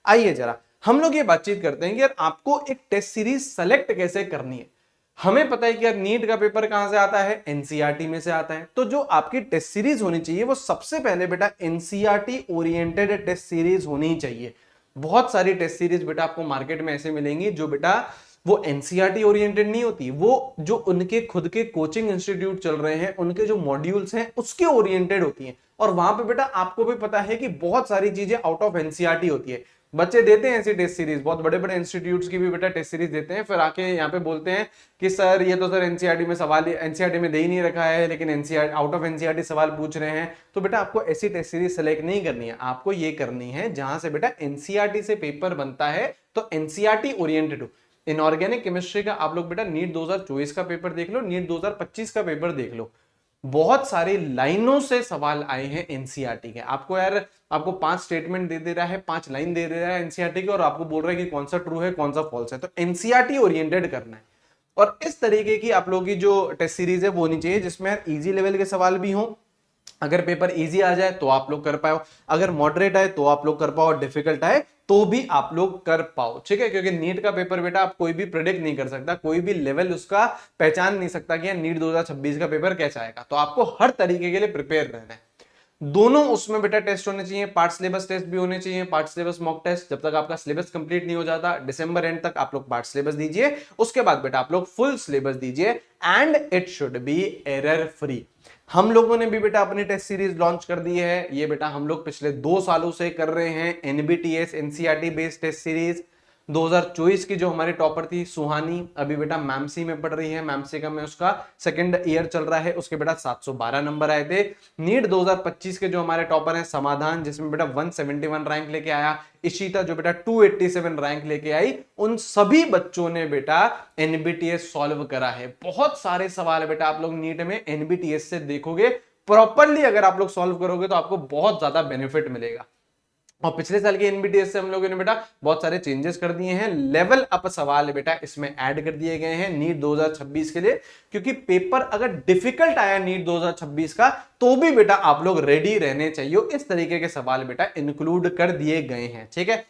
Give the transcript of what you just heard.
आइए जरा हम लोग ये बातचीत करते हैं कि यार आपको एक टेस्ट सीरीज सेलेक्ट कैसे करनी है। हमें पता है कि यार नीट का पेपर कहां से आता है, एनसीईआरटी में से आता है। तो जो आपकी टेस्ट सीरीज होनी चाहिए वो सबसे पहले बेटा एनसीईआरटी ओरिएंटेड टेस्ट सीरीज होनी चाहिए। बहुत सारी टेस्ट सीरीज बेटा आपको मार्केट में ऐसे मिलेंगी जो बेटा वो एनसीईआरटी ओरिएंटेड नहीं होती, वो जो उनके खुद के कोचिंग इंस्टीट्यूट चल रहे हैं उनके जो मॉड्यूल्स हैं उसके ओरिएंटेड होती हैं। और वहां पे बेटा आपको भी पता है कि बहुत सारी चीजें आउट ऑफ एनसीईआरटी होती है। बच्चे देते हैं ऐसी टेस्ट सीरीज, बहुत बड़े बड़े इंस्टीट्यूट्स की भी बेटा टेस्ट सीरीज देते हैं, फिर आके यहाँ पे बोलते हैं कि सर ये तो सर एनसीईआरटी में सवाल एनसीईआरटी में दे ही नहीं रखा है, लेकिन एनसीईआरटी आउट ऑफ एनसीईआरटी सवाल पूछ रहे हैं। तो बेटा आपको ऐसी टेस्ट सीरीज सेलेक्ट नहीं करनी है, आपको ये करनी है जहां से बेटा एनसीईआरटी से पेपर बनता है तो एनसीईआरटी ओरिएंटेड हो। इनऑर्गेनिक केमिस्ट्री का आप लोग बेटा नीट 2024 का पेपर देख लो, नीट 2025 का पेपर देख लो, बहुत सारी लाइनों से सवाल आए हैं एनसीईआरटी के। आपको यार आपको 5 स्टेटमेंट दे रहा है, 5 लाइन दे रहा है एनसीईआरटी के, और आपको बोल रहा है कि कौन सा ट्रू है कौन सा फॉल्स है। तो एनसीईआरटी ओरिएंटेड करना है। और इस तरीके की आप लोगों की जो टेस्ट सीरीज है वो होनी चाहिए जिसमें यार इजी लेवल के सवाल भी हों। अगर पेपर इजी आ जाए तो आप लोग कर पाओ, अगर मॉडरेट आए तो आप लोग कर पाओ, और डिफिकल्ट आए तो भी आप लोग कर पाओ, ठीक है। क्योंकि नीट का पेपर बेटा आप कोई भी प्रेडिक्ट नहीं कर सकता, कोई भी लेवल उसका पहचान नहीं सकता कि नीट 2026 का पेपर कैसा आएगा। तो आपको हर तरीके के लिए प्रिपेयर रहना है। दोनों उसमें बेटा टेस्ट होने चाहिए, पार्ट सिलेबस टेस्ट भी होने चाहिए, पार्ट सिलेबस मॉक टेस्ट। जब तक आपका सिलेबस कंप्लीट नहीं हो जाता दिसंबर एंड तक आप लोग पार्ट सिलेबस दीजिए, उसके बाद बेटा आप लोग फुल सिलेबस दीजिए, and it should be error free. हम लोगों ने भी बेटा अपनी टेस्ट सीरीज लॉन्च कर दी है। ये बेटा हम लोग पिछले 2 सालों से कर रहे हैं एनबीटीएस एनसीईआरटी बेस्ड टेस्ट सीरीज। 2024 की जो हमारी टॉपर थी सुहानी, अभी बेटा मैमसी में पढ़ रही है, मैमसी का में उसका सेकंड ईयर चल रहा है, उसके बेटा 712 नंबर आए थे। नीट 2025 के जो हमारे टॉपर हैं समाधान, जिसमें बेटा 171 रैंक लेके आया, इशिता जो बेटा 287 रैंक लेके आई, उन सभी बच्चों ने बेटा एनबीटीएस सॉल्व करा है। बहुत सारे सवाल है बेटा आप लोग नीट में एनबीटीएस से देखोगे, प्रॉपरली अगर आप लोग सॉल्व करोगे तो आपको बहुत ज्यादा बेनिफिट मिलेगा। और पिछले साल के एनबीटीएस से हम लोगों ने बेटा बहुत सारे चेंजेस कर दिए हैं, लेवल अप सवाल बेटा इसमें ऐड कर दिए गए हैं नीट 2026 के लिए। क्योंकि पेपर अगर डिफिकल्ट आया नीट 2026 का तो भी बेटा आप लोग रेडी रहने चाहिए, इस तरीके के सवाल बेटा इंक्लूड कर दिए गए हैं, ठीक है।